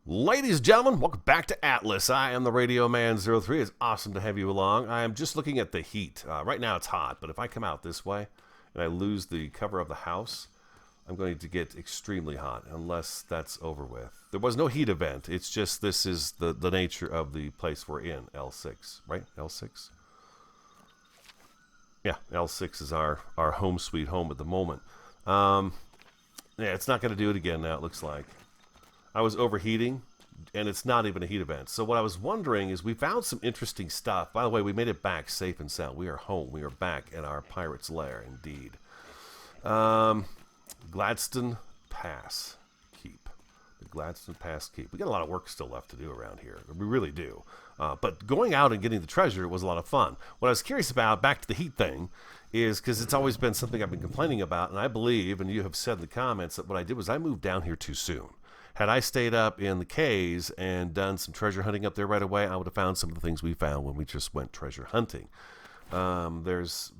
Ladies and gentlemen, welcome back to Atlas. I am the Radio Man 03. It's awesome to have you along. I am just looking at the heat. Right now it's hot, but if I come out this way and I lose the cover of the house, I'm going to get extremely hot unless that's over with. There was no heat event. It's just this is the nature of the place we're in, L6, right? L6? Yeah, L6 is our home sweet home at the moment. Yeah, it's not going to do it again now, it looks like. I was overheating, and it's not even a heat event. So what I was wondering is we found some interesting stuff. By the way, we made it back safe and sound. We are home. We are back at our pirate's lair, indeed. Gladstone Pass Keep. The Gladstone Pass Keep. We got a lot of work still left to do around here. We really do. But going out and getting the treasure was a lot of fun. What I was curious about, back to the heat thing, is because it's always been something I've been complaining about, and I believe, and you have said in the comments, that what I did was I moved down here too soon. Had I stayed up in the caves and done some treasure hunting up there right away, I would have found some of the things we found when we just went treasure hunting. There's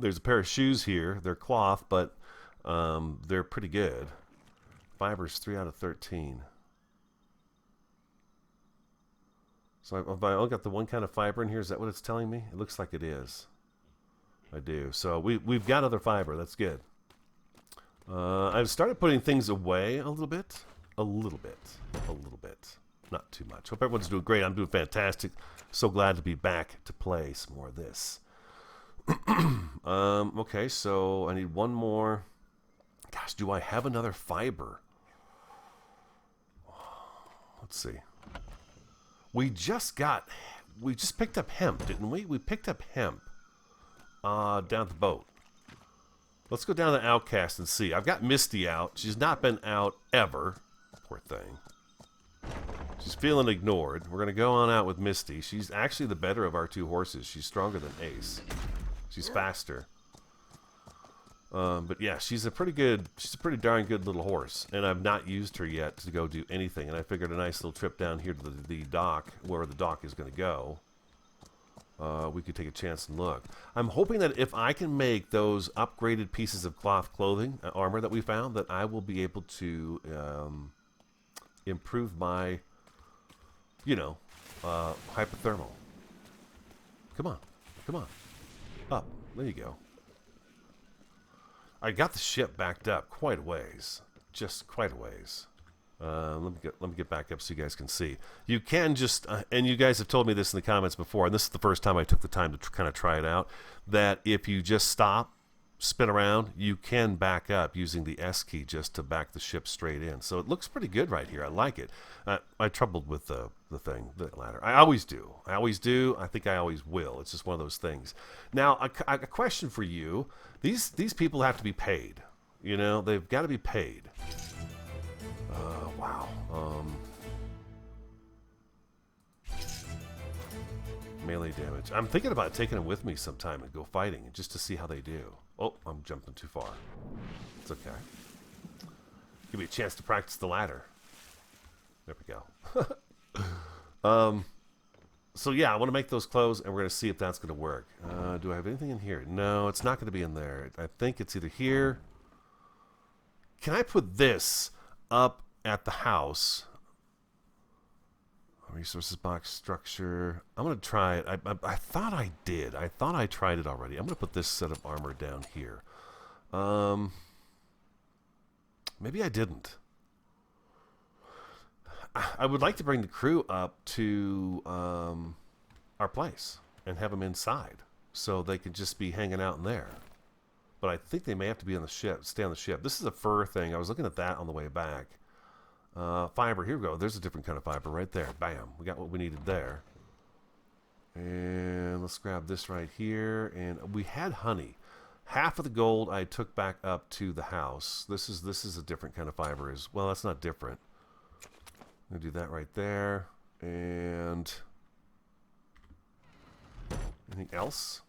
a pair of shoes here. They're cloth, but they're pretty good. Fiber's 3 out of 13. So have I only got the one kind of fiber in here? Is that what it's telling me? It looks like it is. I do. So we've got other fiber. That's good. I've started putting things away a little bit. A little bit. Not too much. Hope everyone's doing great. I'm doing fantastic. So glad to be back to play some more of this. Okay, so I need one more. Gosh, do I have another fiber? Let's see. We just picked up hemp, didn't we? We picked up hemp down at the boat. Let's go down to Outcast and see. I've got Misty out. She's not been out ever. Poor thing. She's feeling ignored. We're going to go on out with Misty. She's actually the better of our two horses. She's stronger than Ace. She's faster. But yeah, she's a pretty darn good little horse. And I've not used her yet to go do anything. And I figured a nice little trip down here to the dock, where the dock is going to go. We could take a chance and look. I'm hoping that if I can make those upgraded pieces of cloth clothing, armor that we found, that I will be able to improve my, hypothermal. Come on. Up. There you go. I got the ship backed up quite a ways. Just quite a ways. Let me get back up so you guys can see. You can just, and you guys have told me this in the comments before, and this is the first time I took the time to kind of try it out, that if you just stop, spin around, you can back up using the S key just to back the ship straight in. So it looks pretty good right here. I like it. I troubled with the ladder. I always do. I think I always will. It's just one of those things. Now, a question for you. These people have to be paid. They've got to be paid. Wow. Melee damage. I'm thinking about taking them with me sometime and go fighting just to see how they do. Oh, I'm jumping too far. It's okay. Give me a chance to practice the ladder. There we go. So yeah, I want to make those clothes, and we're going to see if that's going to work. Do I have anything in here? No, it's not going to be in there. I think it's either here. Can I put this up at the house? Resources box structure. I'm going to try it. I thought I did. I thought I tried it already. I'm going to put this set of armor down here. Maybe I didn't. I would like to bring the crew up to our place and have them inside so they could just be hanging out in there. But I think they may have to be on the ship, stay on the ship. This is a fur thing. I was looking at that on the way back. Fiber, here we go. There's a different kind of fiber right there. Bam. We got what we needed there. And let's grab this right here. And we had honey. Half of the gold I took back up to the house. This is a different kind of fiber as well. That's not different. I'm going to do that right there. And anything else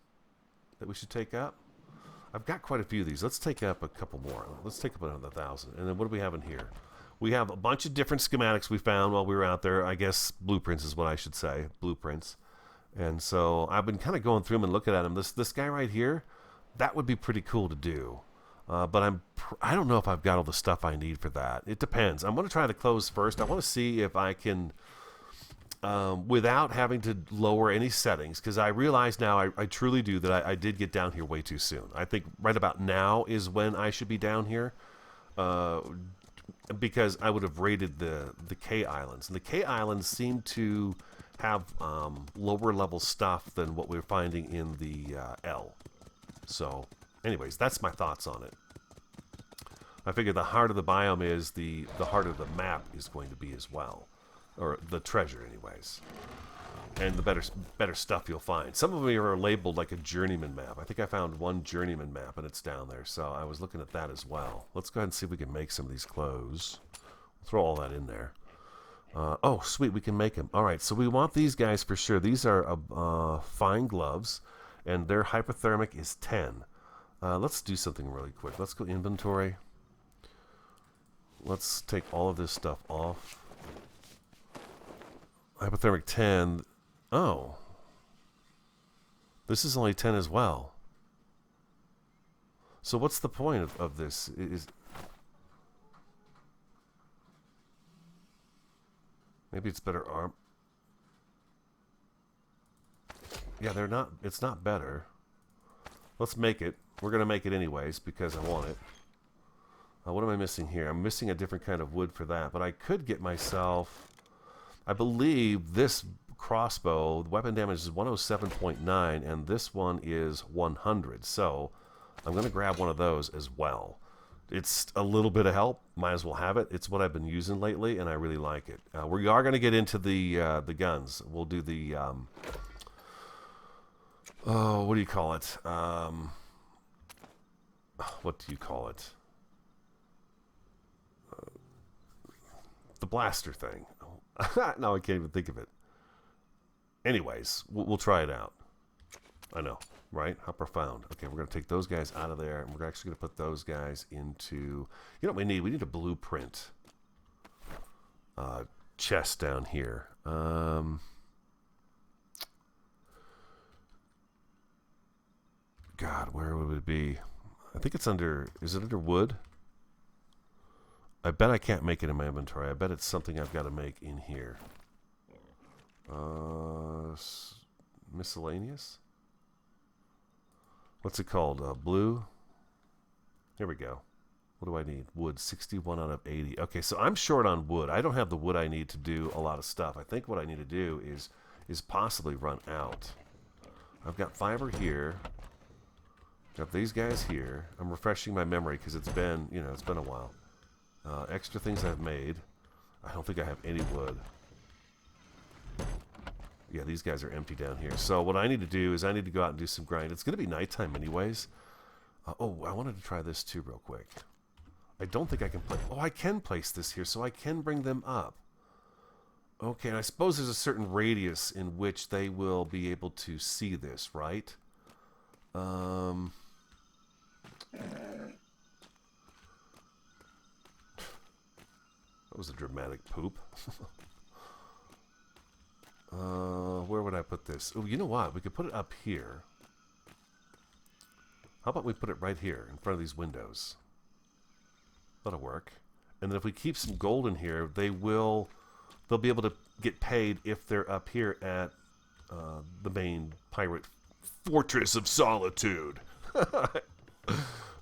that we should take up? I've got quite a few of these. Let's take up a couple more. Let's take up another 1,000. And then what do we have in here? We have a bunch of different schematics we found while we were out there. I guess blueprints is what I should say. Blueprints. And so I've been kind of going through them and looking at them. This guy right here, that would be pretty cool to do. But I don't know if I've got all the stuff I need for that. It depends. I'm going to try the clothes first. I want to see if I can, without having to lower any settings, because I realize now I truly do that I did get down here way too soon. I think right about now is when I should be down here, because I would have raided the K Islands. And the K Islands seem to have lower level stuff than what we're finding in the L. So, anyways, that's my thoughts on it. I figure the harder the biome is, the harder the map is going to be as well. Or the treasure, anyways. And the better stuff you'll find. Some of them are labeled like a journeyman map. I think I found one journeyman map, and it's down there. So I was looking at that as well. Let's go ahead and see if we can make some of these clothes. We'll throw all that in there. Oh, sweet, we can make them. All right, so we want these guys for sure. These are fine gloves, and their hypothermic is 10. Let's do something really quick. Let's go inventory. Let's take all of this stuff off. Hypothermic 10. Oh. This is only 10 as well. So what's the point of this? Maybe it's better arm. Yeah, they're not. It's not better. Let's make it. We're going to make it anyways because I want it. What am I missing here? I'm missing a different kind of wood for that. But I could get myself... I believe this crossbow, weapon damage is 107.9, and this one is 100. So I'm going to grab one of those as well. It's a little bit of help. Might as well have it. It's what I've been using lately, and I really like it. We are going to get into the guns. We'll do the... oh, what do you call it? What do you call it? The blaster thing. No, I can't even think of it. Anyways, we'll try it out. I know, right? How profound. Okay, we're going to take those guys out of there, and we're actually going to put those guys into... You know what we need? We need a blueprint chest down here. God, where would it be? I think it's under... Is it under wood? I bet I can't make it in my inventory. I bet it's something I've got to make in here. Miscellaneous? What's it called? Blue? Here we go. What do I need? Wood, 61 out of 80. Okay, so I'm short on wood. I don't have the wood I need to do a lot of stuff. I think what I need to do is possibly run out. I've got fiber here. Got these guys here. I'm refreshing my memory because it's been, it's been a while. Extra things I've made. I don't think I have any wood. Yeah, these guys are empty down here. So what I need to do is I need to go out and do some grind. It's going to be nighttime anyways. Oh, I wanted to try this too real quick. I don't think I can place... Oh, I can place this here, so I can bring them up. Okay, and I suppose there's a certain radius in which they will be able to see this, right? That was a dramatic poop. Where would I put this? Oh, you know what? We could put it up here. How about we put it right here in front of these windows? That'll work. And then if we keep some gold in here, they'll be able to get paid if they're up here at the main pirate Fortress of Solitude.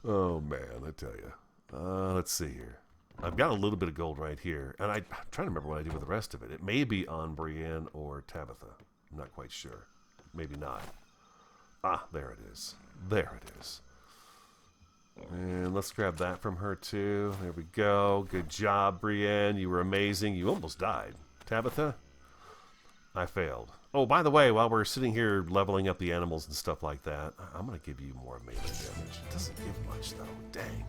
Oh man, I tell you. Let's see here. I've got a little bit of gold right here, and I'm trying to remember what I did with the rest of it. It may be on Brienne or Tabitha. I'm not quite sure. Maybe not. Ah, there it is. There it is. And let's grab that from her too. There we go. Good job, Brienne. You were amazing. You almost died. Tabitha? I failed. Oh, by the way, while we're sitting here leveling up the animals and stuff like that, I'm going to give you more melee damage. It doesn't give much, though. Dang.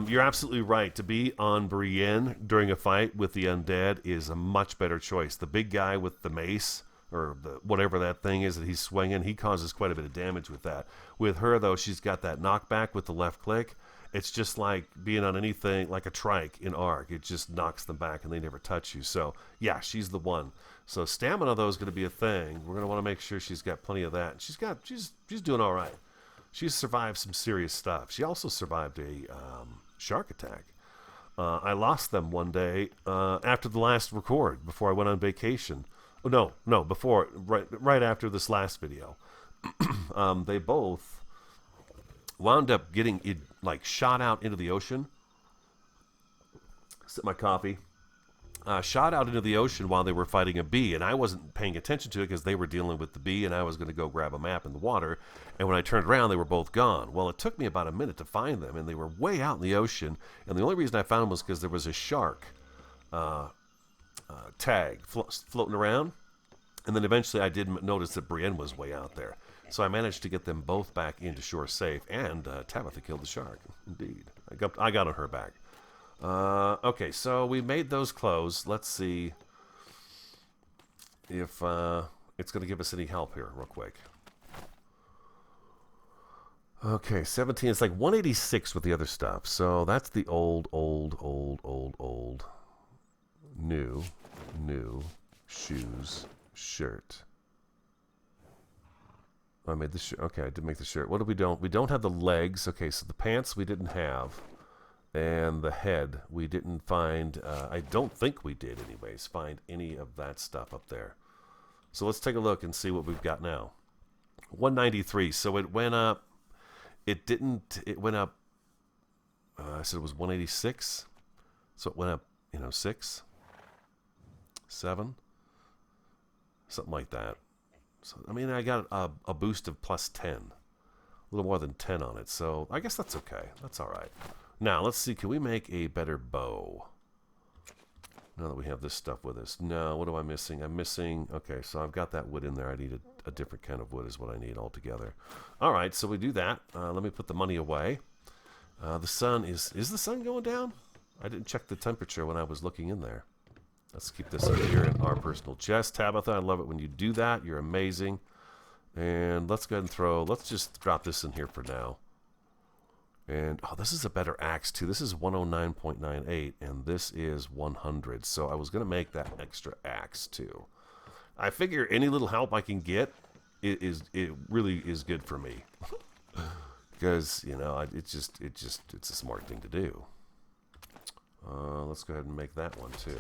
You're absolutely right. To be on Brienne during a fight with the undead is a much better choice. The big guy with the mace, or whatever that thing is that he's swinging, he causes quite a bit of damage with that. With her, though, she's got that knockback with the left click. It's just like being on anything, like a trike in Ark. It just knocks them back and they never touch you. So, yeah, she's the one. So stamina, though, is going to be a thing. We're going to want to make sure she's got plenty of that. And she's doing all right. She survived some serious stuff. She also survived a shark attack. I lost them one day after the last record, before I went on vacation. Oh, no, before, right after this last video. They both wound up getting shot out into the ocean. Sip my coffee. Shot out into the ocean while they were fighting a bee, and I wasn't paying attention to it because they were dealing with the bee, and I was going to go grab a map in the water. And when I turned around, they were both gone. Well, it took me about a minute to find them, and they were way out in the ocean. And the only reason I found them was because there was a shark tag floating around. And then eventually I did notice that Brienne was way out there. So I managed to get them both back into shore safe, and Tabitha killed the shark. Indeed. I got on her back. Okay, so we made those close. Let's see if it's going to give us any help here real quick. Okay, 17. It's like 186 with the other stuff. So that's the old. New, shoes, shirt. I made the shirt. Okay, I did make the shirt. What do we don't? We don't have the legs. Okay, so the pants we didn't have. And the head, we didn't find, I don't think we did anyways, find any of that stuff up there. So let's take a look and see what we've got now. 193, so it went up, it went up, I said it was 186, so it went up, 6, 7, something like that. So, I mean, I got a boost of plus 10, a little more than 10 on it, so I guess that's okay, that's all right. Now, let's see, can we make a better bow? Now that we have this stuff with us. No, what am I missing? I'm missing, okay, so I've got that wood in there. I need a different kind of wood is what I need altogether. All right, so we do that. Let me put the money away. The sun, is the sun going down? I didn't check the temperature when I was looking in there. Let's keep this up here in our personal chest. Tabitha, I love it when you do that. You're amazing. And let's go ahead and let's just drop this in here for now. And, oh, this is a better axe, too. This is 109.98, and this is 100. So I was going to make that extra axe, too. I figure any little help I can get, it really is good for me. Because, it's a smart thing to do. Let's go ahead and make that one, too.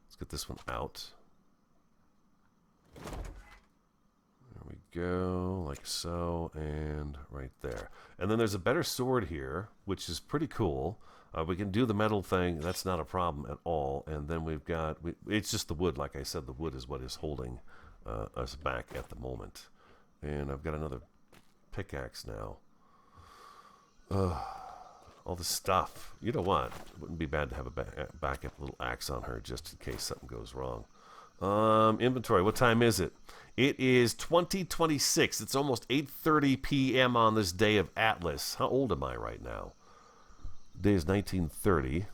Let's get this one out. Go like so, and right there. And then there's a better sword here, which is pretty cool. We can do the metal thing. That's not a problem at all. And then we've got, it's just the wood. Like I said, the wood is what is holding us back at the moment. And I've got another pickaxe now. All this stuff. You know what? It wouldn't be bad to have a backup little axe on her just in case something goes wrong. Inventory. What time is it? It is 20:26. It's almost 8:30 p.m. on this day of Atlas. How old am I right now? The day is 1930.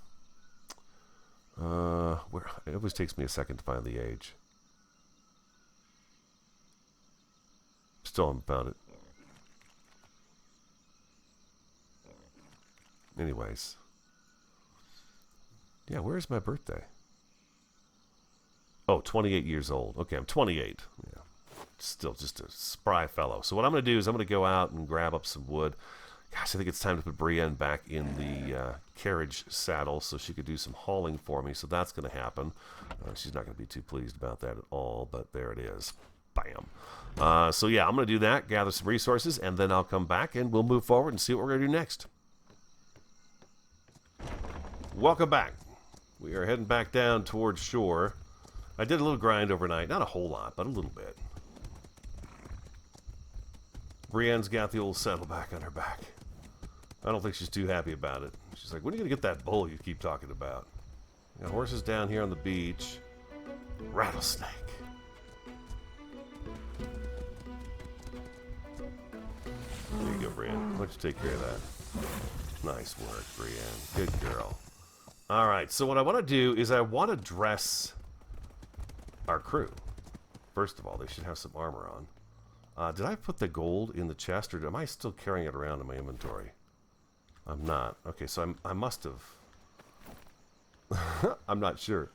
It always takes me a second to find the age. Still haven't found it. Anyways. Yeah, where's my birthday? Oh, 28 years old. Okay, I'm 28. Yeah. Still just a spry fellow. So what I'm going to do is I'm going to go out and grab up some wood. Gosh, I think it's time to put Brienne back in the carriage saddle so she could do some hauling for me. So that's going to happen. She's not going to be too pleased about that at all, but there it is. Bam. So yeah, I'm going to do that, gather some resources, and then I'll come back and we'll move forward and see what we're going to do next. Welcome back. We are heading back down towards shore. I did a little grind overnight. Not a whole lot, but a little bit. Brienne's got the old saddleback on her back. I don't think she's too happy about it. She's like, when are you going to get that bull you keep talking about? Got horses down here on the beach. Rattlesnake. There you go, Brienne. Why don't you take care of that? Nice work, Brienne. Good girl. Alright, so what I want to do is I want to dress our crew. First of all, they should have some armor on. Did I put the gold in the chest, or am I still carrying it around in my inventory? I'm not. Okay, so I must have. I'm not sure.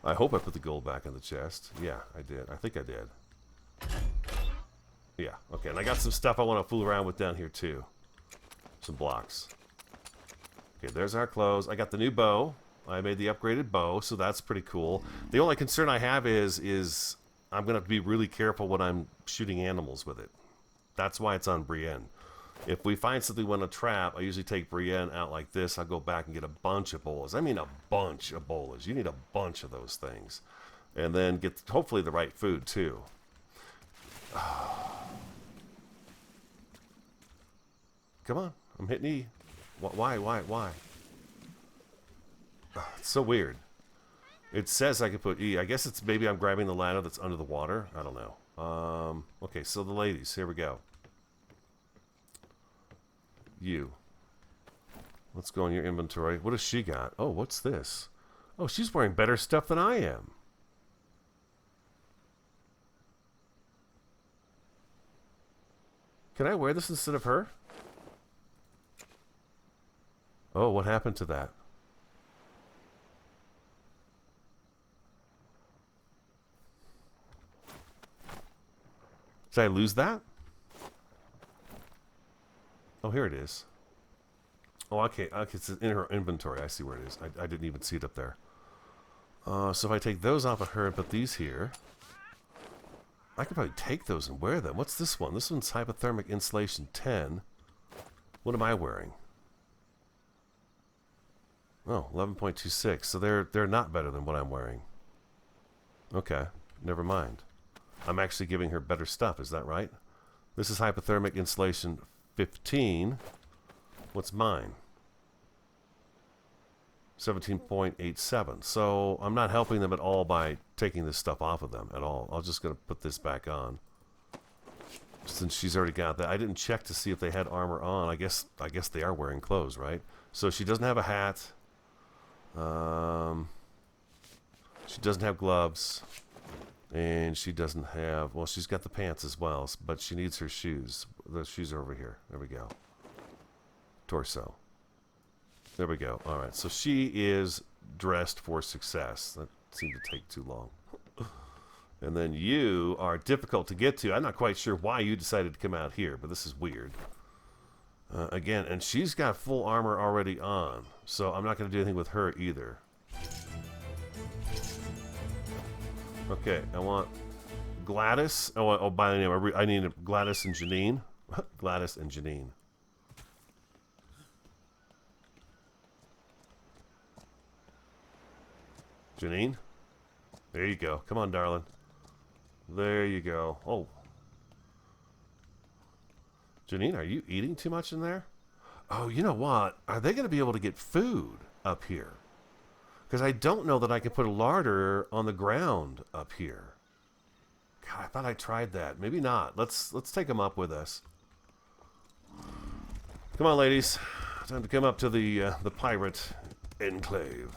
I hope I put the gold back in the chest. Yeah, I did. I think I did. Yeah, okay. And I got some stuff I want to fool around with down here, too. Some blocks. Okay, there's our clothes. I got the new bow. I made the upgraded bow, so that's pretty cool. The only concern I have is I'm going to have to be really careful when I'm shooting animals with it. That's why it's on Brienne. If we find something we want to trap, I usually take Brienne out like this. I'll go back and get a bunch of bolas. I mean a bunch of bolas. You need a bunch of those things. And then get, hopefully, the right food, too. Come on. I'm hitting E. Why? It's so weird. It says I can put E. I guess it's maybe I'm grabbing the ladder that's under the water. I don't know. Okay, so the ladies. Here we go. You. Let's go in your inventory. What has she got? Oh, what's this? Oh, she's wearing better stuff than I am. Can I wear this instead of her? Oh, what happened to that? Did I lose that? Oh, here it is. Oh, okay. It's in her inventory. I see where it is. I didn't even see it up there. So if I take those off of her and put these here, I could probably take those and wear them. What's this one? This one's hypothermic insulation 10. What am I wearing? Oh, 11.26. So they're not better than what I'm wearing. Okay, never mind. I'm actually giving her better stuff. Is that right? This is hypothermic insulation 15. What's mine? 17.87. So I'm not helping them at all by taking this stuff off of them at all. I'm just going to put this back on. Since she's already got that. I didn't check to see if they had armor on. I guess they are wearing clothes, right? So she doesn't have a hat. She doesn't have gloves. And she doesn't have... Well, she's got the pants as well, but she needs her shoes. The shoes are over here. There we go. Torso. There we go. All right, so she is dressed for success. That seemed to take too long. And then you are difficult to get to. I'm not quite sure why you decided to come out here, but this is weird. Again, and she's got full armor already on, so I'm not going to do anything with her either. Okay, I want Gladys. Oh, by the name, I need Gladys and Janine. Gladys and Janine. Janine? There you go. Come on, darling. There you go. Oh. Janine, are you eating too much in there? Oh, you know what? Are they going to be able to get food up here? Because I don't know that I can put a larder on the ground up here. God, I thought I tried that. Maybe not. Let's take them up with us. Come on, ladies. Time to come up to the pirate enclave.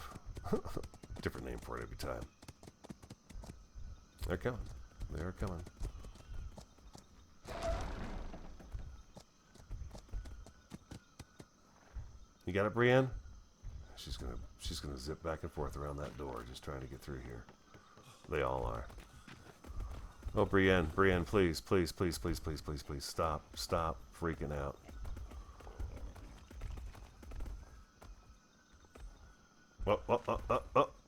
Different name for it every time. They're coming. They're coming. You got it, Brienne? She's gonna zip back and forth around that door, just trying to get through here. They all are. Oh, Brienne, please, please, please, please, please, please, please, stop freaking out.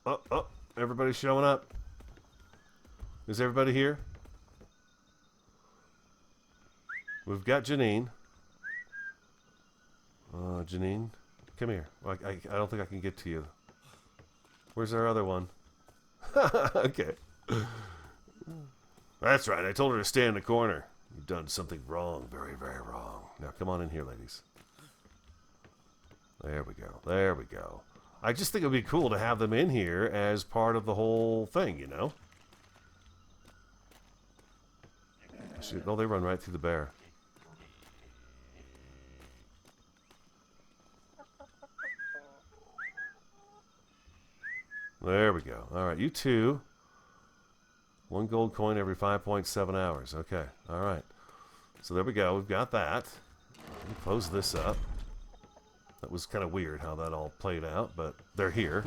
Oh, everybody's showing up. Is everybody here? We've got Janine. Janine, come here. I don't think I can get to you. Where's our other one? Okay. That's right. I told her to stay in the corner. You've done something wrong. Very, very wrong. Now, come on in here, ladies. There we go. There we go. I just think it would be cool to have them in here as part of the whole thing, you know? Oh, they run right through the bear. There we go. All right, you two. 1 gold coin every 5.7 hours. Okay, all right. So there we go. We've got that. Let me close this up. That was kind of weird how that all played out, but they're here.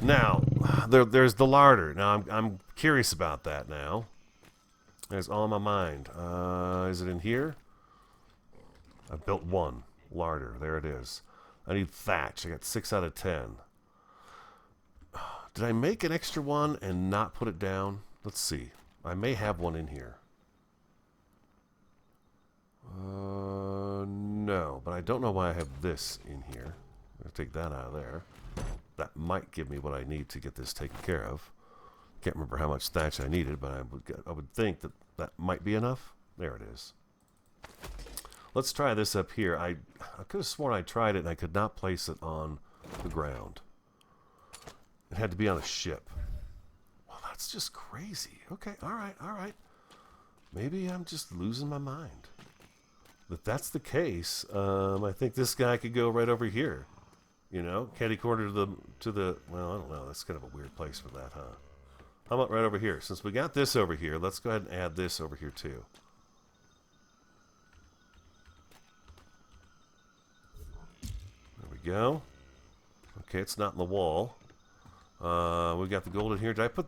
Now, there's the larder. Now, I'm curious about that now. It's all in my mind. Is it in here? I built one. Larder. There it is. I need thatch. I got 6 out of 10. Did I make an extra one and not put it down? Let's see. I may have one in here. No, but I don't know why I have this in here. I'm going to take that out of there. That might give me what I need to get this taken care of. Can't remember how much thatch I needed, but I would think that that might be enough. There it is. Let's try this up here. I could have sworn I tried it and I could not place it on the ground. It had to be on a ship. Well, that's just crazy. Okay, all right, all right. Maybe I'm just losing my mind. If that's the case, I think this guy could go right over here. You know, catty corner to the. Well, I don't know. That's kind of a weird place for that, huh? How about right over here? Since we got this over here, let's go ahead and add this over here too. There we go. Okay, it's not in the wall. We got the gold in here. Did I put?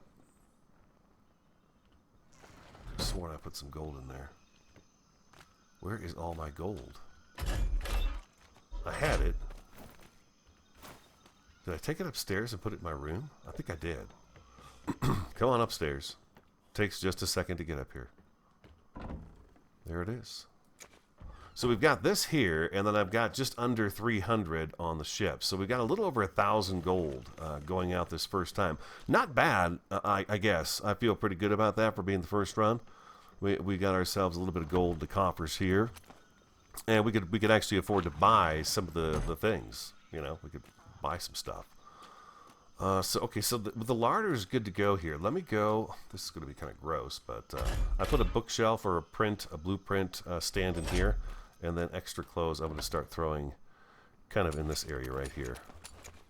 I sworn I put some gold in there. Where is all my gold? I had it. Did I take it upstairs and put it in my room? I think I did. Come on upstairs. Takes just a second to get up here. There it is. So we've got this here, and then I've got just under 300 on the ship. So we've got a little over 1,000 gold going out this first time. Not bad, I guess. I feel pretty good about that for being the first run. We got ourselves a little bit of gold in the coffers here, and we could actually afford to buy some of the things. You know, we could buy some stuff. So the larder is good to go here. Let me go. This is going to be kind of gross, but I put a bookshelf or a blueprint stand in here, and then extra clothes I'm going to start throwing kind of in this area right here.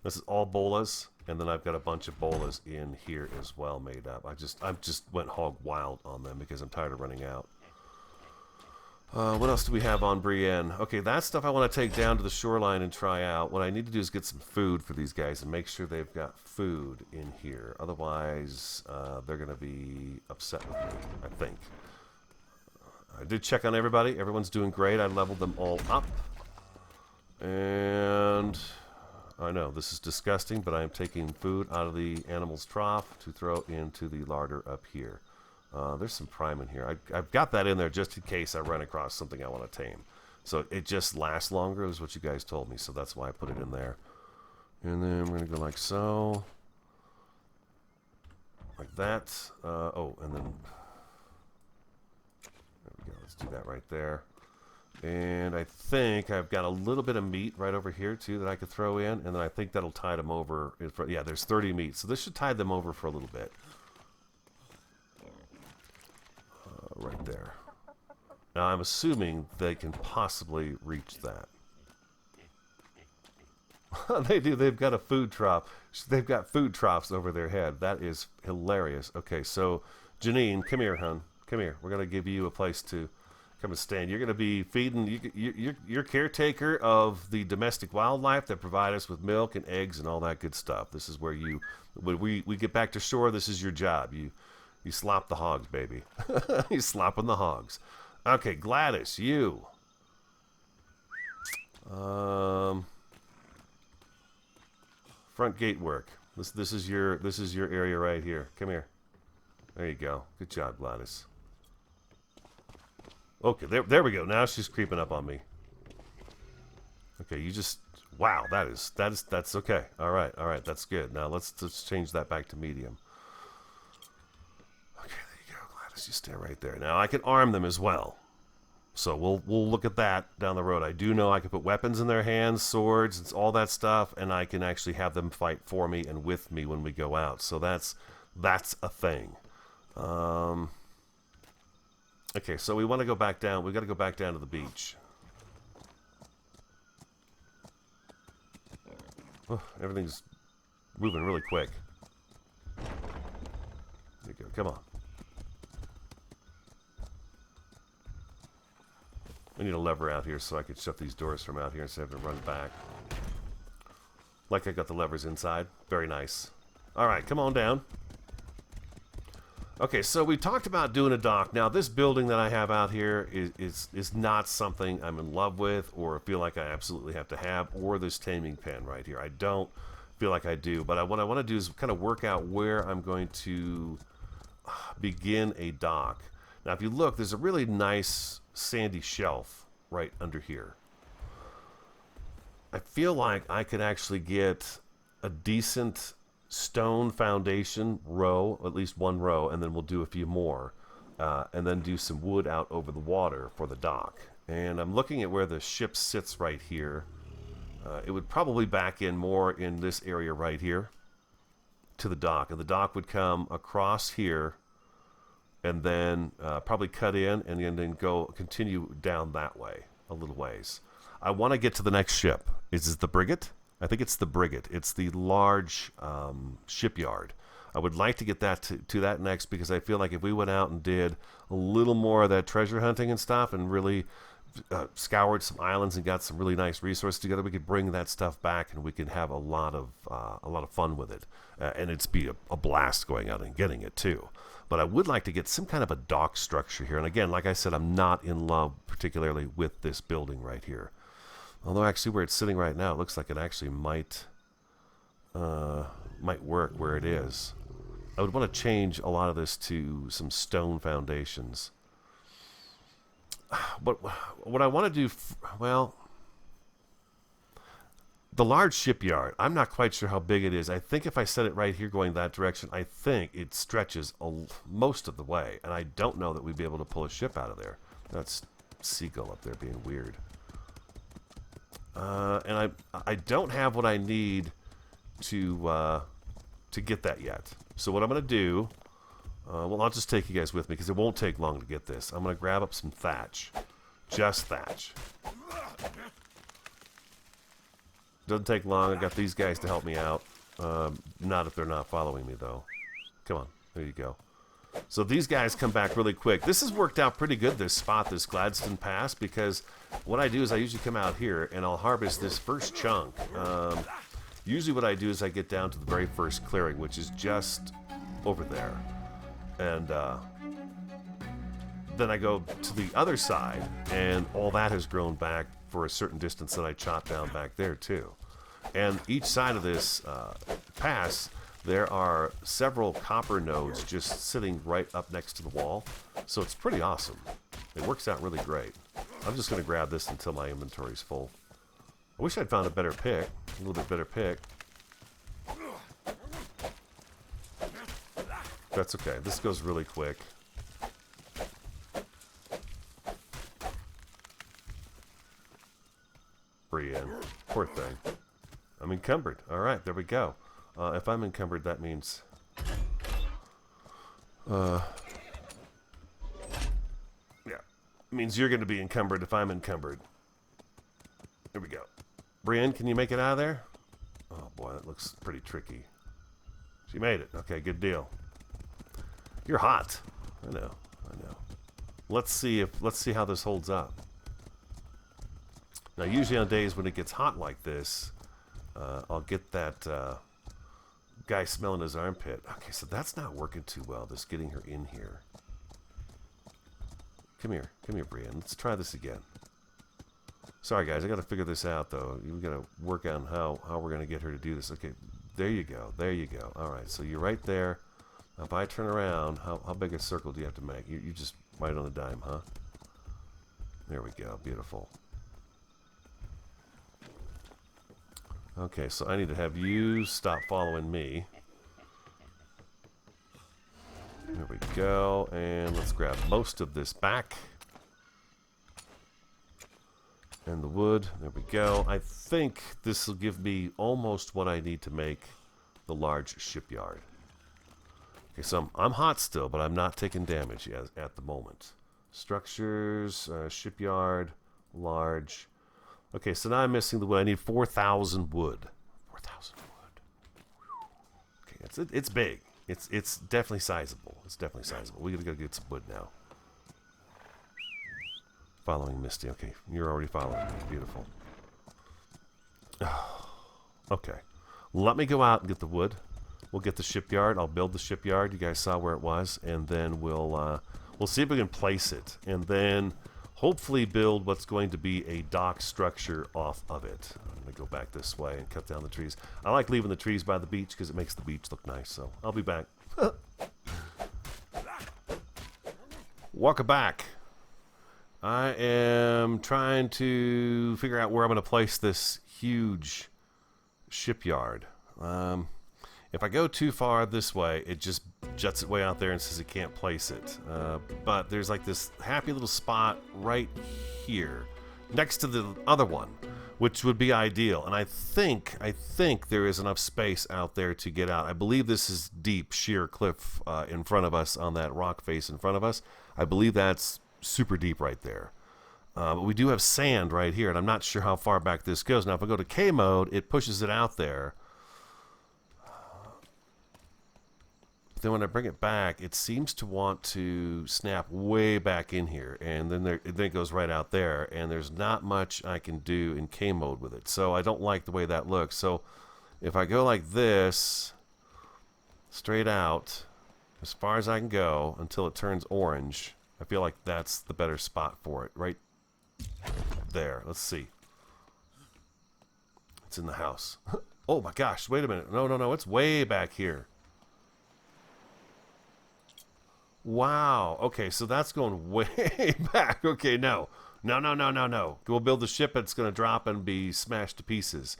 This is all bolas, and then I've got a bunch of bolas in here as well made up. I just went hog wild on them because I'm tired of running out. What else do we have on Brienne? Okay, that stuff I want to take down to the shoreline and try out. What I need to do is get some food for these guys and make sure they've got food in here. Otherwise, they're going to be upset with me, I think. I did check on everybody. Everyone's doing great. I leveled them all up. And I know this is disgusting, but I am taking food out of the animal's trough to throw into the larder up here. There's some prime in here. I've got that in there just in case I run across something I want to tame. So it just lasts longer is what you guys told me, so that's why I put it in there. And then we're going to go like so. Like that. Oh, and then... There we go. Let's do that right there. And I think I've got a little bit of meat right over here, too, that I could throw in. And then I think that'll tide them over. Yeah, there's 30 meat. So this should tide them over for a little bit. Right there. Now I'm assuming they can possibly reach that. They do. They've got a food trough. They've got food troughs over their head. That is hilarious. Okay, so Janine, come here, hon. Come here. We're gonna give you a place to come and stand. You're gonna be feeding. You're caretaker of the domestic wildlife that provide us with milk and eggs and all that good stuff. This is where you, when we get back to shore, this is your job. You slop the hogs, baby. You slopping the hogs. Okay, Gladys, you. Front gate work. This is your area right here. Come here. There you go. Good job, Gladys. Okay, there we go. Now she's creeping up on me. Okay, you just wow. That's okay. All right. That's good. Now let's change that back to medium. You stay right there. Now I can arm them as well, so we'll look at that down the road. I do know I can put weapons in their hands, swords, and all that stuff, and I can actually have them fight for me and with me when we go out. So that's a thing. Okay, so we want to go back down. We got to go back down to the beach. Oh, everything's moving really quick. There you go. Come on. I need a lever out here so I could shut these doors from out here instead of having to run back. Like I got the levers inside. Very nice. Alright, come on down. Okay, so we talked about doing a dock. Now, this building that I have out here is not something I'm in love with or feel like I absolutely have to have, or this taming pen right here. I don't feel like I do, but what I want to do is kind of work out where I'm going to begin a dock. Now, if you look, there's a really nice sandy shelf right under here. I feel like I could actually get a decent stone foundation row, at least one row, and then we'll do a few more, and then do some wood out over the water for the dock. And I'm looking at where the ship sits right here. It would probably back in more in this area right here to the dock, and the dock would come across here and then probably cut in and then continue down that way a little ways. I want to get to the next ship. Is it the Brigate? I think it's the Brigate. It's the Large Shipyard. I would like to get that to that next, because I feel like if we went out and did a little more of that treasure hunting and stuff and really scoured some islands and got some really nice resources together, we could bring that stuff back and we could have a lot of fun with it, and it'd be a blast going out and getting it too. But I would like to get some kind of a dock structure here. And again, like I said, I'm not in love particularly with this building right here. Although actually where it's sitting right now, it looks like it actually might work where it is. I would want to change a lot of this to some stone foundations. But what I want to do, well, the Large Shipyard, I'm not quite sure how big it is. I think if I set it right here going that direction, I think it stretches most of the way. And I don't know that we'd be able to pull a ship out of there. That's Seagull up there being weird. And I don't have what I need to get that yet. So what I'm going to do, well, I'll just take you guys with me because it won't take long to get this. I'm going to grab up some thatch. Just thatch. Doesn't take long. I got these guys to help me out. Not if they're not following me, though. Come on. There you go. So these guys come back really quick. This has worked out pretty good, this spot, this Gladstone Pass, because what I do is I usually come out here and I'll harvest this first chunk. Usually what I do is I get down to the very first clearing, which is just over there. And then I go to the other side, and all that has grown back for a certain distance that I chop down back there, too. And each side of this pass, there are several copper nodes just sitting right up next to the wall. So it's pretty awesome. It works out really great. I'm just going to grab this until my inventory's full. I wish I'd found a better pick. A little bit better pick. That's okay. This goes really quick. Brienne. Poor thing. I'm encumbered. Alright, there we go. If I'm encumbered, that means... yeah. It means you're going to be encumbered if I'm encumbered. There we go. Brienne, can you make it out of there? Oh boy, that looks pretty tricky. She made it. Okay, good deal. You're hot. I know. Let's see how this holds up. Now, usually on days when it gets hot like this, I'll get that guy smelling his armpit. Okay, so that's not working too well, this getting her in here. Come here, Brienne. Let's try this again. Sorry, guys, I got to figure this out, though. We got to work on how we're going to get her to do this. Okay, there you go. All right, so you're right there. Now, if I turn around, how big a circle do you have to make? You just right on the dime, huh? There we go. Beautiful. Okay, so I need to have you stop following me. There we go, and let's grab most of this back. And the wood, there we go. I think this will give me almost what I need to make the Large Shipyard. Okay, so I'm hot still, but I'm not taking damage at the moment. Structures, shipyard, large. Okay, so now I'm missing the wood. I need 4,000 wood. 4,000 wood. Okay, it's big. It's definitely sizable. We gotta go get some wood now. Following Misty. Okay, you're already following me. Beautiful. Okay, let me go out and get the wood. We'll get the shipyard. I'll build the shipyard. You guys saw where it was, and then we'll see if we can place it, and then hopefully build what's going to be a dock structure off of it. I'm gonna go back this way and cut down the trees. I like leaving the trees by the beach because it makes the beach look nice. So I'll be back. Welcome back. I am trying to figure out where I'm going to place this huge shipyard. If I go too far this way, it just juts it way out there and says it can't place it. But there's like this happy little spot right here next to the other one, which would be ideal. And I think there is enough space out there to get out. I believe this is deep, sheer cliff in front of us on that rock face in front of us. I believe that's super deep right there. But we do have sand right here, and I'm not sure how far back this goes. Now, if I go to K mode, it pushes it out there. But then when I bring it back, it seems to want to snap way back in here, and then it goes right out there, and there's not much I can do in K mode with it. So I don't like the way that looks. So if I go like this, straight out, as far as I can go until it turns orange, I feel like that's the better spot for it, right there. Let's see. It's in the house. Oh my gosh, wait a minute. No, it's way back here. Wow. Okay, so that's going way back. Okay, no. We'll build the ship, it's going to drop and be smashed to pieces.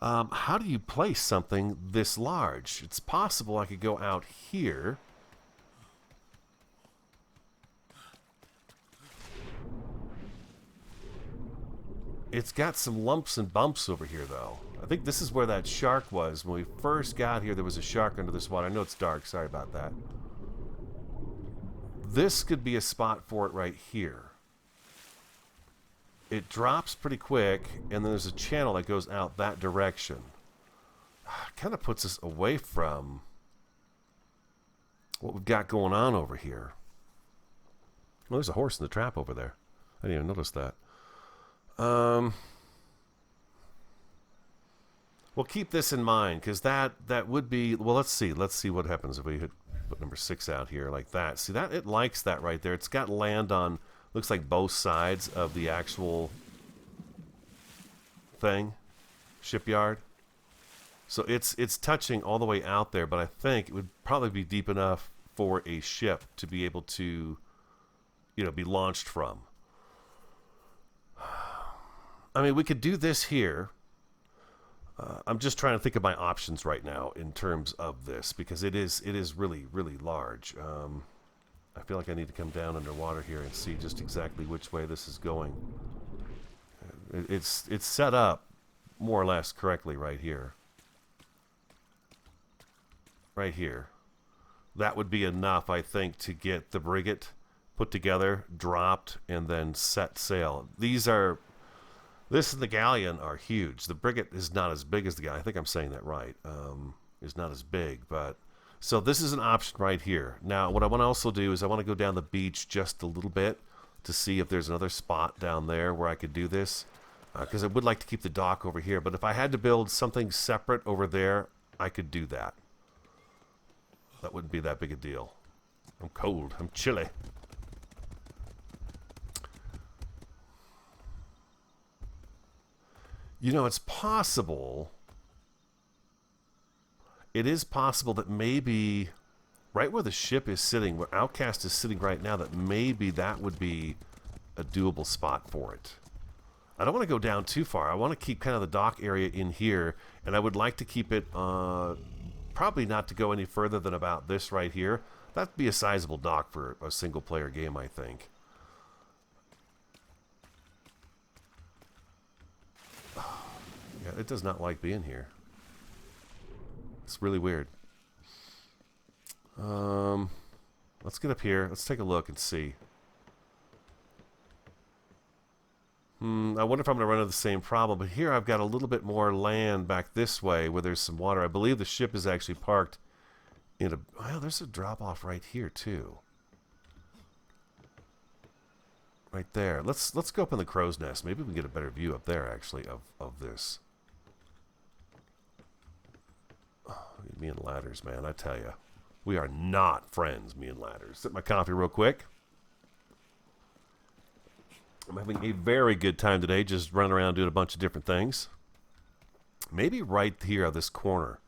How do you place something this large? It's possible I could go out here. It's got some lumps and bumps over here, though. I think this is where that shark was. When we first got here, there was a shark under this water. I know it's dark. Sorry about that. This could be a spot for it right here. It drops pretty quick, and then there's a channel that goes out that direction. Kind of puts us away from what we've got going on over here. Well, there's a horse in the trap over there. I didn't even notice that. We'll keep this in mind, because that would be, well, let's see what happens if we put number 6 out here like that. See that it likes that right there. It's got land on, looks like both sides of the actual thing, shipyard. So it's touching all the way out there, but I think it would probably be deep enough for a ship to be able to, be launched from. I mean, we could do this here. I'm just trying to think of my options right now in terms of this, because it is really, really large. I feel like I need to come down underwater here and see just exactly which way this is going. It's set up more or less correctly right here. Right here. That would be enough, I think, to get the frigate put together, dropped, and then set sail. This and the galleon are huge. The frigate is not as big as the galleon. I think I'm saying that right. It's not as big, but so this is an option right here. Now, what I want to also do is I want to go down the beach just a little bit to see if there's another spot down there where I could do this, because I would like to keep the dock over here. But if I had to build something separate over there, I could do that. That wouldn't be that big a deal. I'm cold. I'm chilly. It's possible. It is possible that maybe right where the ship is sitting, where Outcast is sitting right now, that maybe that would be a doable spot for it. I don't want to go down too far. I want to keep kind of the dock area in here, and I would like to keep it probably not to go any further than about this right here. That'd be a sizable dock for a single-player game, I think. Yeah, it does not like being here. It's really weird. Let's get up here. Let's take a look and see. I wonder if I'm going to run into the same problem. But here I've got a little bit more land back this way where there's some water. I believe the ship is actually parked in a... Well, there's a drop-off right here, too. Right there. Let's go up in the crow's nest. Maybe we can get a better view up there, actually, of this. Me and ladders, man, I tell you. We are not friends, me and ladders. Sip my coffee real quick. I'm having a very good time today, just running around doing a bunch of different things. Maybe right here on this corner.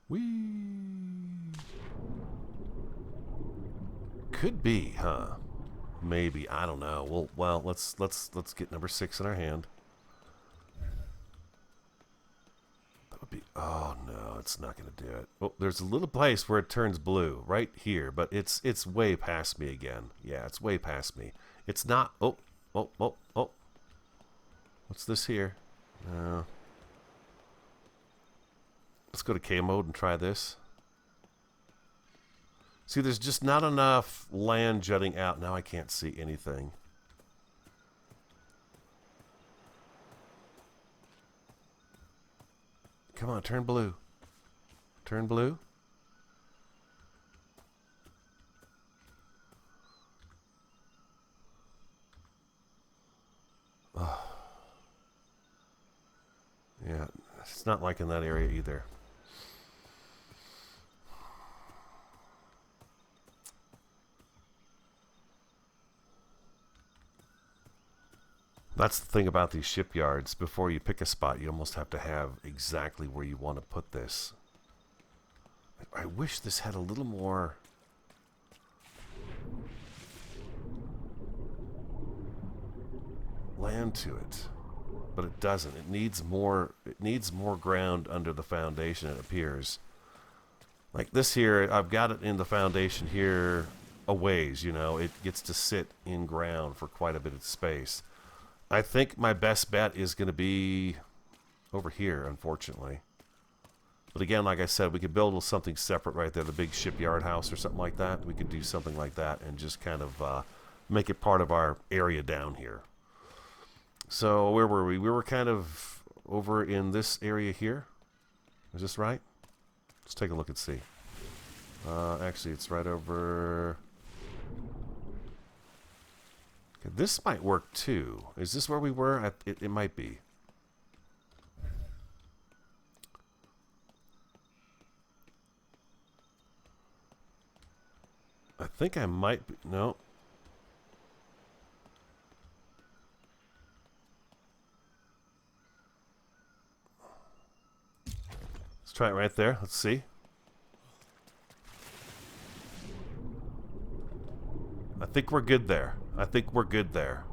Whee! Could be, huh? Maybe, I don't know. Well, let's get number 6 in our hand. That would be. Oh no, it's not gonna do it. Oh, there's a little place where it turns blue right here, but it's way past me again. Yeah, it's way past me. It's not. Oh. What's this here? No. Let's go to K mode and try this. See, there's just not enough land jutting out. Now I can't see anything. Come on, turn blue. Turn blue. Oh. Yeah, it's not like in that area either. That's the thing about these shipyards. Before you pick a spot, you almost have to have exactly where you want to put this. I wish this had a little more land to it, but it doesn't. It needs more ground under the foundation, it appears. Like this here, I've got it in the foundation here a ways, you know. It gets to sit in ground for quite a bit of space. I think my best bet is going to be over here, unfortunately. But again, like I said, we could build something separate right there, the big shipyard house or something like that. We could do something like that and just kind of make it part of our area down here. So where were we? We were kind of over in this area here. Is this right? Let's take a look and see. Actually, it's right over... Okay, this might work too. Is this where we were? It might be. I think I might be. No. Let's try it right there. Let's see. I think we're good there. I think we're good there.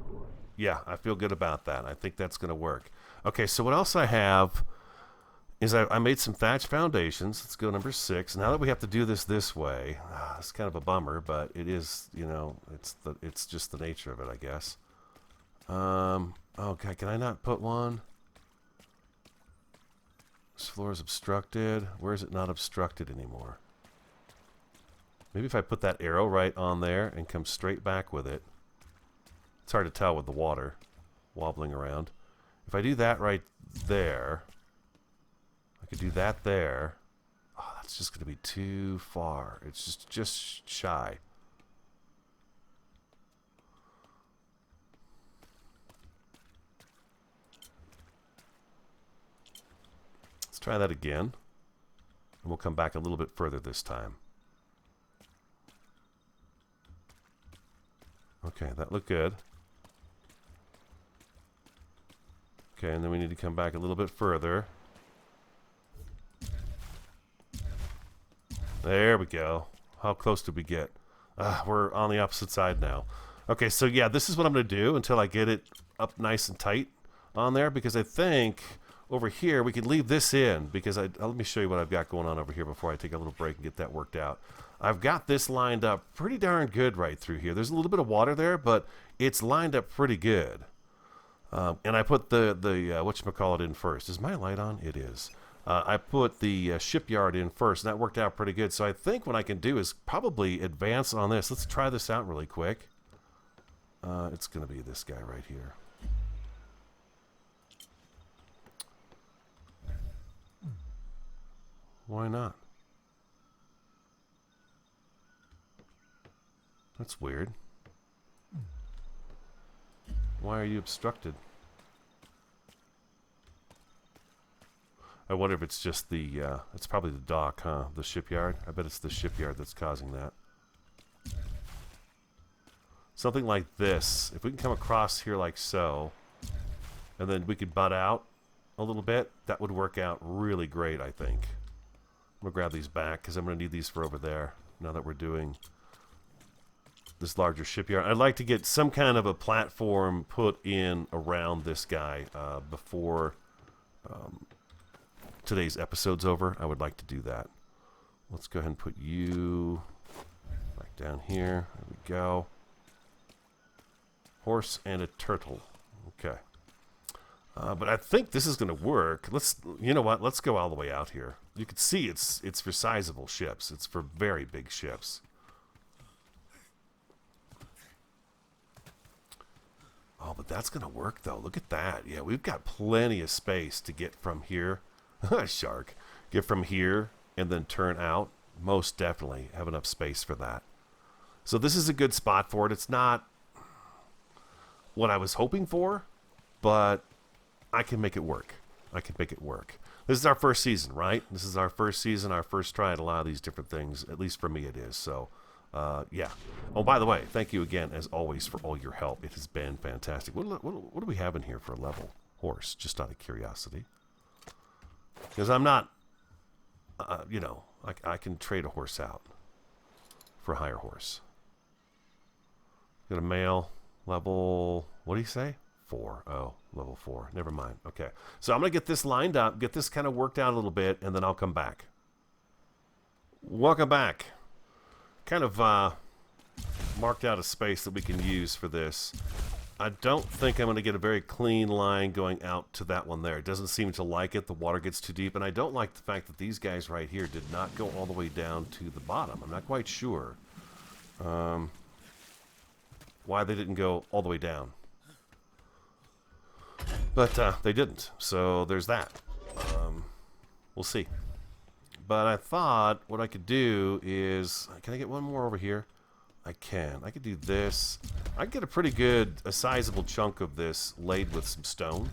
Yeah, I feel good about that. I think that's going to work. Okay, so what else I have is I made some thatch foundations. Let's go number 6. Now that we have to do this way, it's kind of a bummer, but it is, you know, it's just the nature of it, I guess. Okay, can I not put one? This floor is obstructed. Where is it not obstructed anymore? Maybe if I put that arrow right on there and come straight back with it. It's hard to tell with the water wobbling around. If I do that right there, I could do that there. Oh, that's just going to be too far. It's just shy. Let's try that again. And we'll come back a little bit further this time. Okay, that looked good. Okay, and then we need to come back a little bit further. There we go. How close did we get? We're on the opposite side now. Okay, so yeah, this is what I'm going to do until I get it up nice and tight on there, because I think over here we could leave this in, because let me show you what I've got going on over here before I take a little break and get that worked out. I've got this lined up pretty darn good right through here. There's a little bit of water there, but it's lined up pretty good. And I put the whatchamacallit in first. Is my light on? It is. I put the shipyard in first, and that worked out pretty good. So I think what I can do is probably advance on this. Let's try this out really quick. It's going to be this guy right here. Why not? That's weird. Why are you obstructed? I wonder if it's just the, it's probably the dock, huh? The shipyard. I bet it's the shipyard that's causing that. Something like this. If we can come across here like so, and then we could butt out a little bit, that would work out really great, I think. I'm going to grab these back because I'm going to need these for over there now that we're doing this larger shipyard. I'd like to get some kind of a platform put in around this guy before today's episode's over. I would like to do that. Let's go ahead and put you back down here. There we go. Horse and a turtle. Okay. But I think this is going to work. You know what? Let's go all the way out here. You can see it's for sizable ships. It's for very big ships. Oh, but that's going to work, though. Look at that. Yeah, we've got plenty of space to get from here. Shark. Get from here and then turn out. Most definitely have enough space for that. So this is a good spot for it. It's not what I was hoping for, but I can make it work. I can make it work. This is our first season, right? This is our first season, our first try at a lot of these different things. At least for me it is. So, yeah. Oh, by the way, thank you again, as always, for all your help. It has been fantastic. What do we have in here for a level? Horse, just out of curiosity. Because I'm not, you know, I can trade a horse out for a higher horse. Got a male, level, what do you say? 4. Oh, level 4. Never mind. Okay. So I'm going to get this lined up, get this kind of worked out a little bit, and then I'll come back. Welcome back. Kind of marked out a space that we can use for this. I don't think I'm going to get a very clean line going out to that one there. It doesn't seem to like it. The water gets too deep, and I don't like the fact that these guys right here did not go all the way down to the bottom. I'm not quite sure why they didn't go all the way down. But they didn't, so there's that. We'll see. But I thought what I could do is... Can I get one more over here? I can. I could do this. I could get a pretty good, a sizable chunk of this laid with some stone.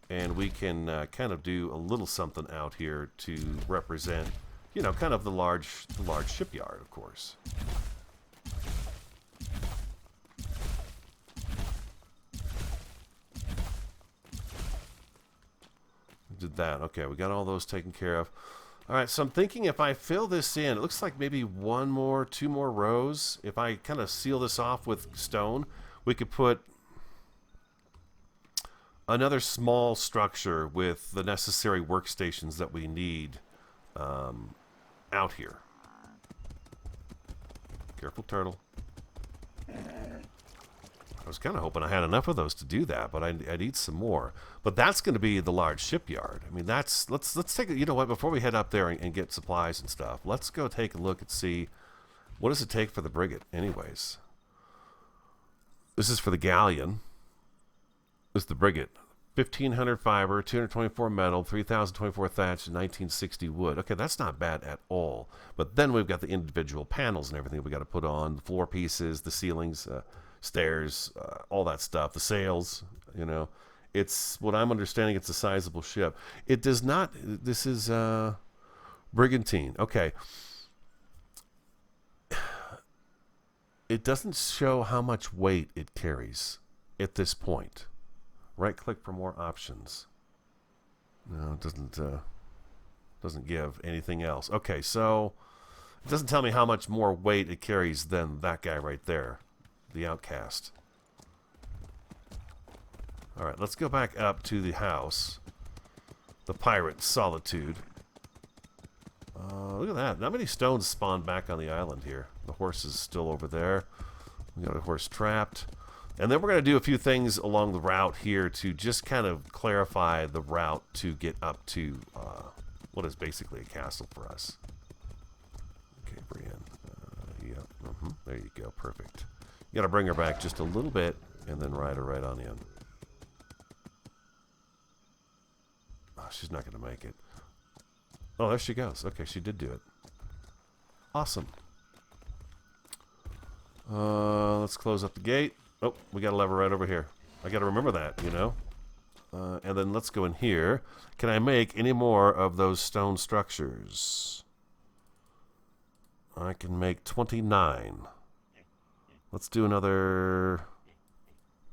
And we can kind of do a little something out here to represent, you know, kind of the large shipyard, of course. Did that. Okay, we got all those taken care of. All right, so I'm thinking if I fill this in, it looks like maybe 2 more rows. If I kind of seal this off with stone, we could put another small structure with the necessary workstations that we need out here. Careful, turtle. I was kind of hoping I had enough of those to do that, but I need some more. But that's going to be the large shipyard. I mean, let's take it. You know what? Before we head up there and get supplies and stuff, let's go take a look and see what does it take for the frigate. Anyways, this is for the galleon. This is the frigate. 1,500 fiber, 224 metal, 3,024 thatch, and 1960 wood. Okay, that's not bad at all. But then we've got the individual panels and everything we got to put on, the floor pieces, the ceilings, stairs, all that stuff, the sails, you know. It's, what I'm understanding, it's a sizable ship. It does not, this is brigantine. Okay. It doesn't show how much weight it carries at this point. Right click for more options. No, it doesn't give anything else. Okay, so it doesn't tell me how much more weight it carries than that guy right there. The Outcast. Alright, let's go back up to the house. The Pirate Solitude. Look at that. Not many stones spawned back on the island here. The horse is still over there. We got a horse trapped. And then we're going to do a few things along the route here to just kind of clarify the route to get up to what is basically a castle for us. Okay, Brienne. Yep. There you go. Perfect. You got to bring her back just a little bit and then ride her right on in. Oh, she's not going to make it. Oh, there she goes. Okay, she did do it. Awesome. Let's close up the gate. Oh, we got a lever right over here. I got to remember that, you know. And then let's go in here. Can I make any more of those stone structures? I can make 29. Let's do another...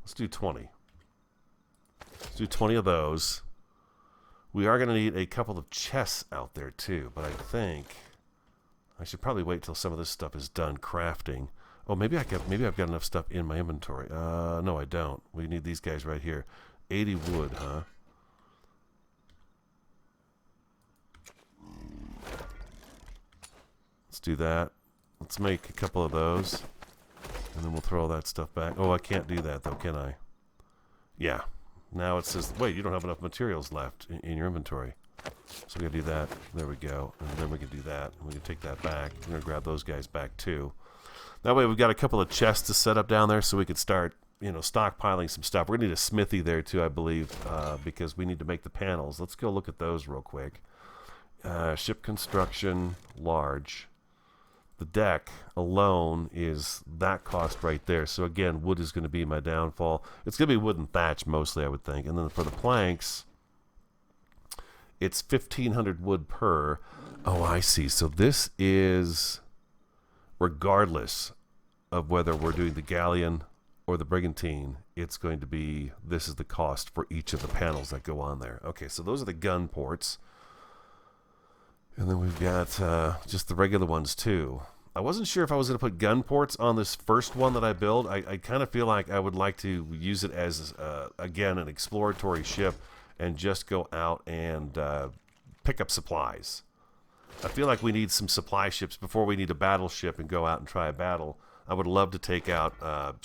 Let's do 20. Let's do 20 of those. We are going to need a couple of chests out there too, but I think I should probably wait till some of this stuff is done crafting. Oh, maybe I've got enough stuff in my inventory. No, I don't. We need these guys right here. 80 wood, huh? Let's do that. Let's make a couple of those. And then we'll throw all that stuff back. Oh, I can't do that, though, can I? Yeah. Now it says, wait, you don't have enough materials left in your inventory. So we gotta do that. There we go. And then we can do that. We can take that back. We're gonna grab those guys back, too. That way we've got a couple of chests to set up down there so we could start, you know, stockpiling some stuff. We're gonna need a smithy there, too, I believe, because we need to make the panels. Let's go look at those real quick. Ship construction, large. The deck alone is that cost right there. So again, wood is going to be my downfall. It's going to be wood and thatch mostly, I would think. And then for the planks, it's 1,500 wood per. Oh, I see. So this is regardless of whether we're doing the galleon or the brigantine. It's going to be, this is the cost for each of the panels that go on there. Okay, so those are the gun ports. And then we've got just the regular ones, too. I wasn't sure if I was going to put gun ports on this first one that I build. I kind of feel like I would like to use it as, again, an exploratory ship and just go out and pick up supplies. I feel like we need some supply ships before we need a battleship and go out and try a battle. I would love to take out,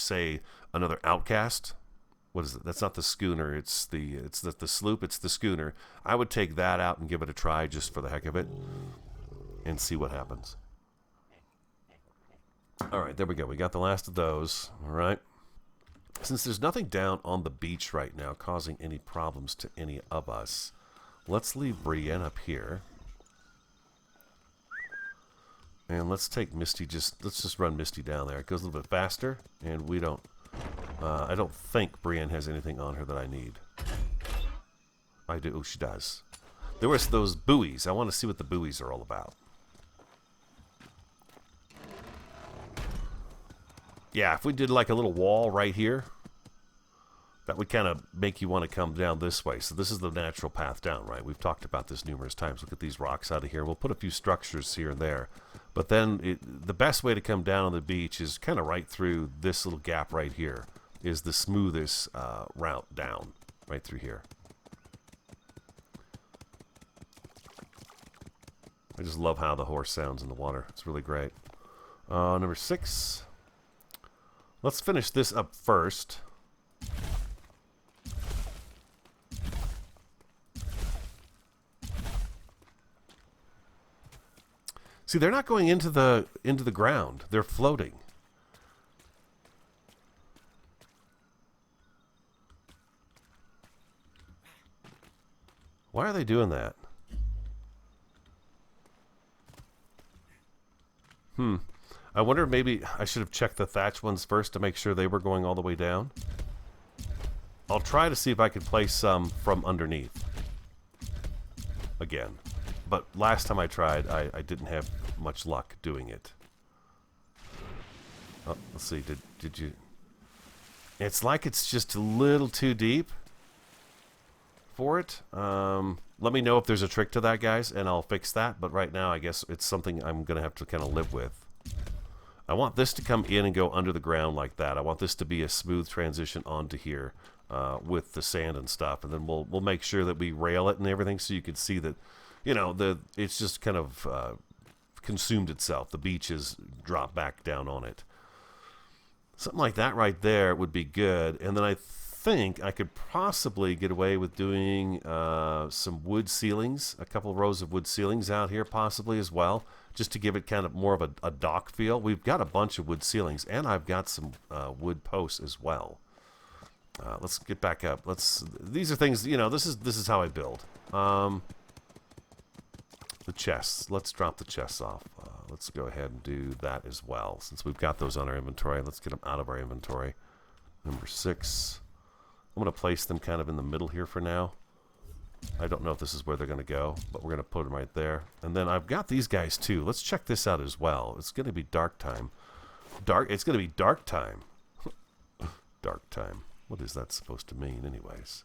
say, another Outcast. What is it? That's not the schooner. It's the sloop. It's the schooner. I would take that out and give it a try just for the heck of it, and see what happens. All right, there we go. We got the last of those. All right. Since there's nothing down on the beach right now causing any problems to any of us, let's leave Brienne up here, and let's take Misty. Let's just run Misty down there. It goes a little bit faster, and we don't. I don't think Brienne has anything on her that I need. I do. Oh, she does. There was those buoys. I want to see what the buoys are all about. Yeah, if we did like a little wall right here, that would kind of make you want to come down this way. So this is the natural path down, right? We've talked about this numerous times. Look at these rocks out of here. We'll put a few structures here and there. But then the best way to come down on the beach is kind of right through this little gap right here. Is the smoothest route down, right through here. I just love how the horse sounds in the water. It's really great. Number 6. Let's finish this up first. See, they're not going into the ground. They're floating. Why are they doing that? I wonder if maybe I should have checked the thatch ones first to make sure they were going all the way down. I'll try to see if I can place some from underneath. Again. But last time I tried, I didn't have much luck doing it. Oh, let's see. Did you... It's like it's just a little too deep for it. Let me know if there's a trick to that, guys, and I'll fix that. But right now, I guess it's something I'm going to have to kind of live with. I want this to come in and go under the ground like that. I want this to be a smooth transition onto here with the sand and stuff. And then we'll make sure that we rail it and everything so you can see that, you know, it's just kind of consumed itself. The beaches drop back down on it. Something like that right there would be good. And then I think I could possibly get away with doing some wood ceilings, a couple of rows of wood ceilings out here possibly as well, just to give it kind of more of a dock feel. We've got a bunch of wood ceilings, and I've got some wood posts as well. Let's get back up. These are things, you know, this is how I build. The chests. Let's drop the chests off. Let's go ahead and do that as well. Since we've got those on our inventory, let's get them out of our inventory. Number 6. I'm going to place them kind of in the middle here for now. I don't know if this is where they're going to go, but we're going to put them right there. And then I've got these guys too. Let's check this out as well. It's going to be dark time. It's going to be dark time. Dark time. What is that supposed to mean anyways?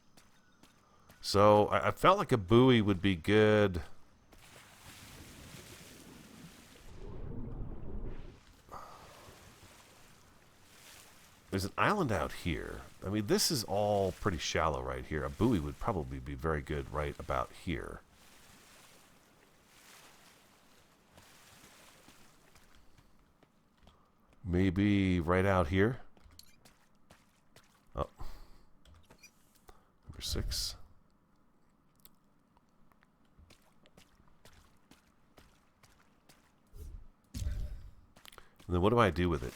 So I felt like a buoy would be good. There's an island out here. I mean, this is all pretty shallow right here. A buoy would probably be very good right about here. Maybe right out here. Oh. Number 6. And then what do I do with it?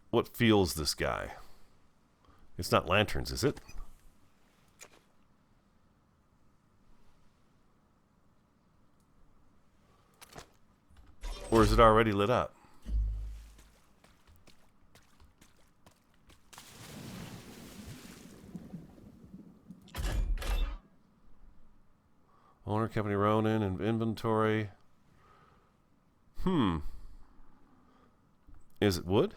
What fuels this guy? It's not lanterns, is it? Or is it already lit up? Owner, company, Ronin, and inventory. Is it wood?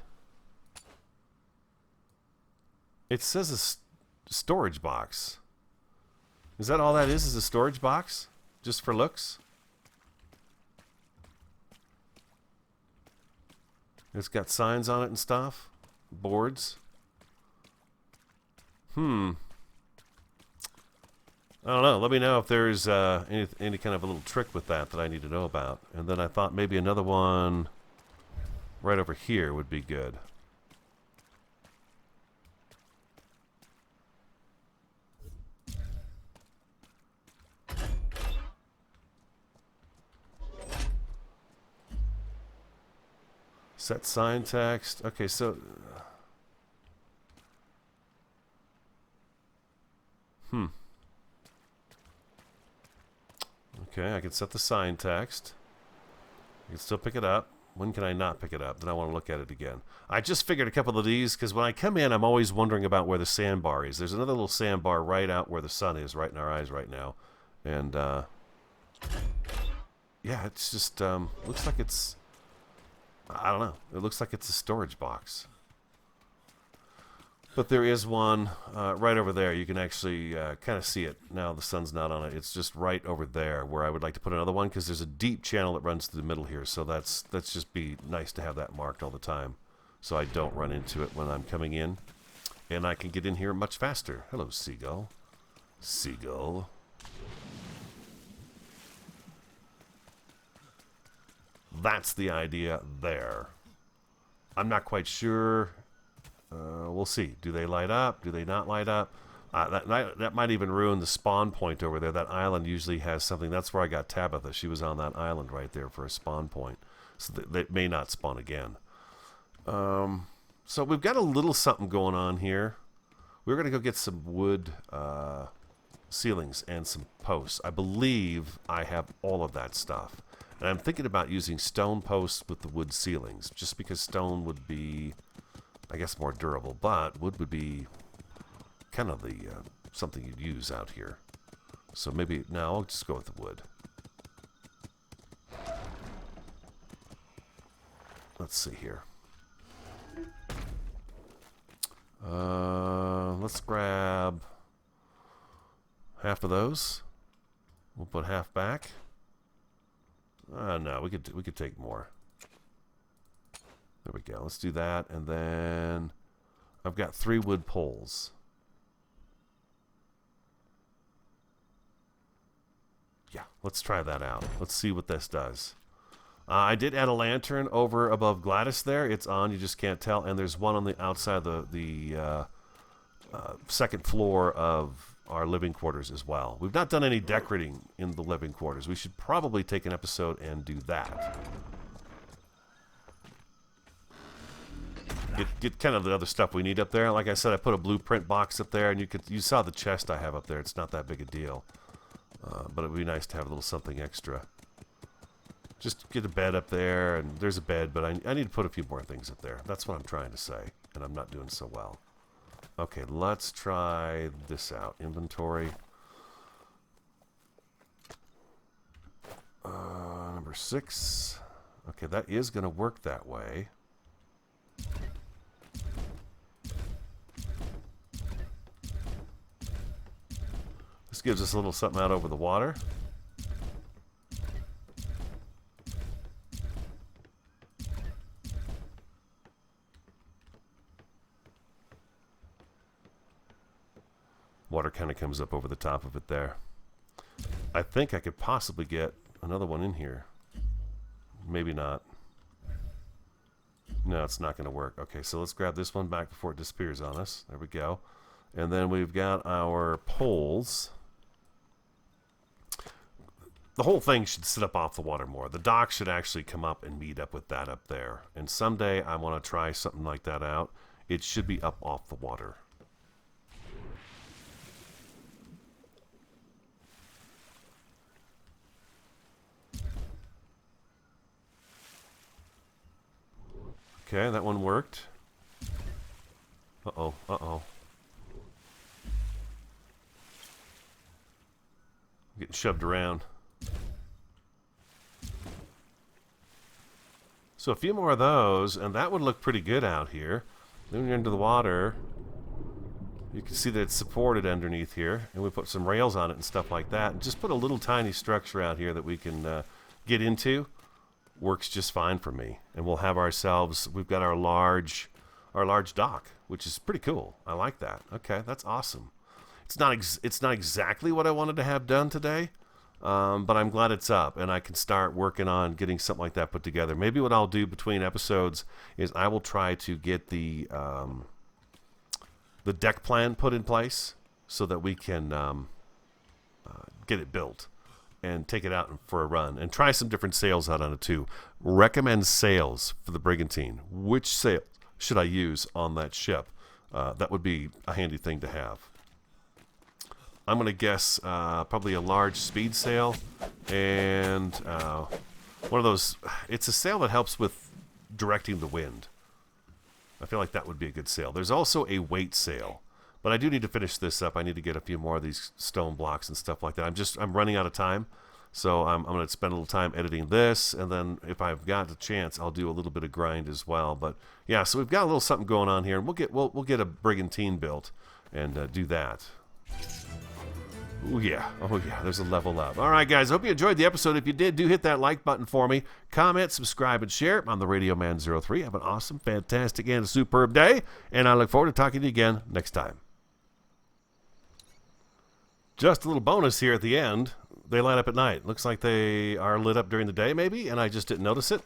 It says a storage box. Is that all that is a storage box? Just for looks? It's got signs on it and stuff. Boards. I don't know. Let me know if there's any kind of a little trick with that I need to know about. And then I thought maybe another one right over here would be good. Set sign text. Okay, so... Okay, I can set the sign text. I can still pick it up. When can I not pick it up? Then I want to look at it again. I just figured a couple of these, because when I come in, I'm always wondering about where the sandbar is. There's another little sandbar right out where the sun is, right in our eyes right now. And, yeah, it's just, looks like it's... I don't know. It looks like it's a storage box. But there is one right over there. You can actually kind of see it. Now the sun's not on it. It's just right over there where I would like to put another one, because there's a deep channel that runs through the middle here. So that's just be nice to have that marked all the time, so I don't run into it when I'm coming in. And I can get in here much faster. Hello, seagull. Seagull. That's the idea there. I'm not quite sure. We'll see. Do they light up? Do they not light up? That might even ruin the spawn point over there. That island usually has something. That's where I got Tabitha. She was on that island right there for a spawn point. So that may not spawn again. So we've got a little something going on here. We're going to go get some wood ceilings and some posts. I believe I have all of that stuff. And I'm thinking about using stone posts with the wood ceilings, just because stone would be, I guess, more durable, but wood would be kind of the something you'd use out here. So maybe, no, I'll just go with the wood. Let's see here. Let's grab half of those. We'll put half back. No, we could take more. There we go. Let's do that, and then I've got 3 wood poles. Yeah, let's try that out. Let's see what this does. I did add a lantern over above Gladys there. It's on. You just can't tell. And there's one on the outside of the second floor of our living quarters as well. We've not done any decorating in the living quarters. We should probably take an episode and do that. Get kind of the other stuff we need up there. Like I said, I put a blueprint box up there, and you saw the chest I have up there. It's not that big a deal. But it would be nice to have a little something extra. Just get a bed up there, and there's a bed, but I need to put a few more things up there. That's what I'm trying to say, and I'm not doing so well. Okay, let's try this out. Inventory. Number 6. Okay, that is going to work that way. This gives us a little something out over the water. Water kind of comes up over the top of it there. I think I could possibly get another one in here. Maybe not. No, it's not going to work. Okay, so let's grab this one back before it disappears on us. There we go. And then we've got our poles. The whole thing should sit up off the water more. The dock should actually come up and meet up with that up there. And someday I want to try something like that out. It should be up off the water. Okay, that one worked. Uh-oh, uh-oh. Getting shoved around. So a few more of those, and that would look pretty good out here. Then when you're into the water, you can see that it's supported underneath here, and we put some rails on it and stuff like that. And just put a little tiny structure out here that we can get into. Works just fine for me, and we'll have ourselves. We've got our large dock, which is pretty cool. I like that. Okay, that's awesome. It's not exactly what I wanted to have done today, but I'm glad it's up, and I can start working on getting something like that put together. Maybe what I'll do between episodes is I will try to get the deck plan put in place so that we can get it built and take it out for a run and try some different sails out on it too. Recommend sails for the Brigantine. Which sail should I use on that ship? That would be a handy thing to have. I'm going to guess probably a large speed sail and one of those. It's a sail that helps with directing the wind. I feel like that would be a good sail. There's also a weight sail. But I do need to finish this up. I need to get a few more of these stone blocks and stuff like that. I'm running out of time. So I'm going to spend a little time editing this. And then if I've got the chance, I'll do a little bit of grind as well. But yeah, so we've got a little something going on here. And we'll get a Brigantine built and do that. Oh yeah, there's a level up. All right, guys, I hope you enjoyed the episode. If you did, do hit that like button for me. Comment, subscribe, and share. I'm the Radio Man 03. Have an awesome, fantastic, and a superb day. And I look forward to talking to you again next time. Just a little bonus here at the end. They light up at night. Looks like they are lit up during the day, maybe, and I just didn't notice it.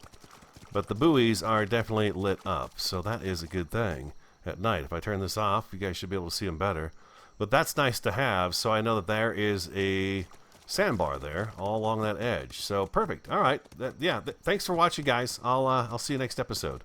But the buoys are definitely lit up, so that is a good thing at night. If I turn this off, you guys should be able to see them better. But that's nice to have, so I know that there is a sandbar there all along that edge. So perfect. All right. Thanks for watching, guys. I'll see you next episode.